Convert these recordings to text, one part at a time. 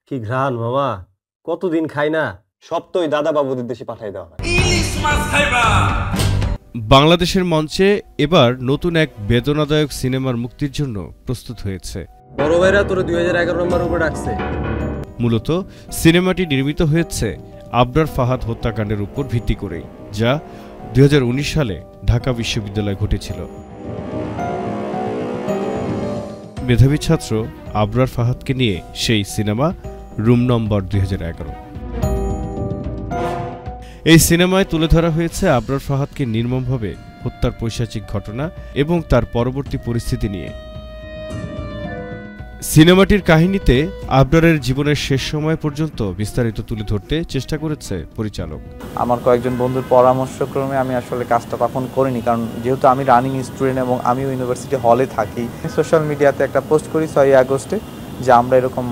কি ঘ্রাণ মামা, কতদিন খাই না। সব তো ওই দাদা বাবুদের দেশে পাঠাই দেওয়া হয়। বাংলাদেশের মঞ্চে এবার নতুন এক বেদনাদায়ক সিনেমার মুক্তির জন্য প্রস্তুত হয়েছে। বড় ভাইরা তোর 2011 নম্বর উপরে ডাকছে। মূলত সিনেমাটি নির্মিত হয়েছে আবরার ফাহাদ হত্যাকাণ্ডের উপর ভিত্তি করেই, যা 2019 সালে ঢাকা বিশ্ববিদ্যালয়ে ঘটেছিল। মেধাবী ছাত্র আবরার ফাহাদকে নিয়ে সেই সিনেমা রুম নম্বর 2011। এই সিনেমায় তুলে ধরা হয়েছে আবরার ফাহাদকে নির্মমভাবে হত্যার পৈশাচিক ঘটনা এবং তার পরবর্তী পরিস্থিতি নিয়ে। সিনেমাটির কাহিনীতে আবরারের জীবনের শেষ সময় পর্যন্ত বিস্তারিত তুলে ধরতে চেষ্টা করেছে পরিচালক। আমার কয়েকজন বন্ধুর পরামর্শক্রমে আমি আসলে কাজটা তখন করিনি, কারণ যেহেতু আমি রানিং স্টুডেন্ট এবং আমিও ইউনিভার্সিটি হলে থাকি। সোশ্যাল মিডিয়াতে একটা পোস্ট করি 6 আগস্টে যে আমরা এরকম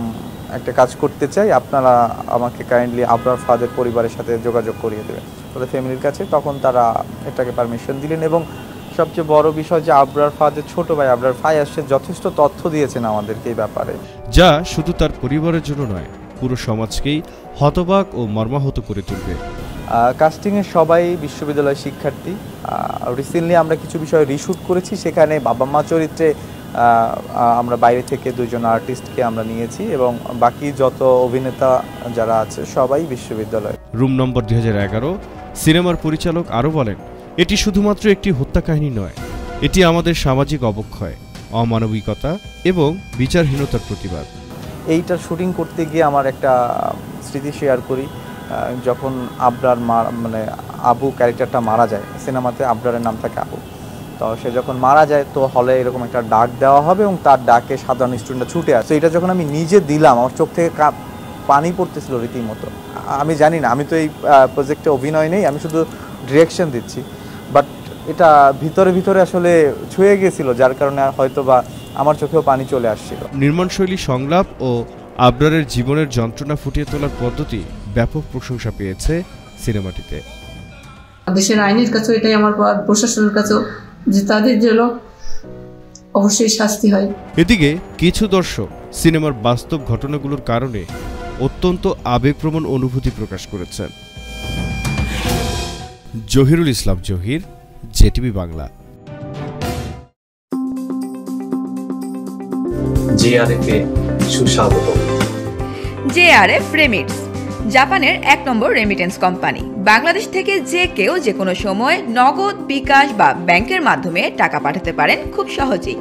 একটা কাজ করতে চাই, আপনারা আমাকে কাইন্ডলি আবরার ফাহাদের পরিবারের সাথে যোগাযোগ করিয়ে দেবেন ওদের ফ্যামিলির কাছে। তখন তারা এটাকে পারমিশন দিলেন এবং সবচেয়ে বড় বিষয় যে আবরার ফাহাদের ছোট ভাই আবরার ফায়াজ সে যথেষ্ট তথ্য দিয়েছেন আমাদেরকে এই ব্যাপারে, যা শুধু তার পরিবারের জন্য নয়, পুরো সমাজকেই হতবাক ও মর্মাহত করে তুলবে। কাস্টিংয়ে সবাই বিশ্ববিদ্যালয়ের শিক্ষার্থী। রিসেন্টলি আমরা কিছু বিষয় রিশুট করেছি, সেখানে বাবা মা চরিত্রে আমরা বাইরে থেকে 2 জন আর্টিস্টকে আমরা নিয়েছি এবং বাকি যত অভিনেতা যারা আছে সবাই বিশ্ববিদ্যালয়। রুম নম্বর 2011 সিনেমার পরিচালক আরও বলেন, এটি শুধুমাত্র একটি হত্যা কাহিনী নয়, এটি আমাদের সামাজিক অবক্ষয়, অমানবিকতা এবং বিচারহীনতার প্রতিবাদ। এইটার শুটিং করতে গিয়ে আমার একটা স্মৃতি শেয়ার করি। যখন আবরার মানে আবু ক্যারেক্টারটা মারা যায়, সিনেমাতে আবরারের নাম থাকে আবু, তো সে যখন মারা যায় তো হলে এরকম একটা ডাক দেওয়া হবে এবং তার ডাকে সাধারণ স্টুডেন্টরা ছুটে আসে। এটা যখন আমি নিজে দিলাম আমার চোখ থেকে পানি পড়তেছিল রীতিমতো। আমি জানি না, আমি তো এই প্রজেক্টে অভিনয় নেই, আমি শুধু ডিরেকশন দিচ্ছি, বাট এটা ভিতরে ভিতরে আসলে ছুঁয়ে গিয়েছিল, যার কারণে হয়তো বা আমার চোখেও পানি চলে আসছিল। নির্মাণশৈলী, সংলাপ ও আবরারের জীবনের যন্ত্রণা ফুটিয়ে তোলার পদ্ধতি ব্যাপক প্রশংসা পেয়েছে সিনেমাটিতে। দেশের আইনের কাছেও এটাই আমার প্রশাসনের কাছেও যে তাদের জন্য অবশ্যই শাস্তি হয়। এদিকে কিছু দর্শক সিনেমার বাস্তব ঘটনাগুলোর কারণে অত্যন্ত আবেগপ্রবণ অনুভূতি প্রকাশ করেছেন। জহিরুল ইসলাম জহির, জেটিভি বাংলা। জেআরএফ-এ সুস্বাগত। জেআরএফ রেমিটস, জাপানের 1 নম্বর রেমিটেন্স কোম্পানি। বাংলাদেশ থেকে যে কেউ যে কোনো সময় নগদ, বিকাশ বা ব্যাংকের মাধ্যমে টাকা পাঠাতে পারেন খুব সহজেই।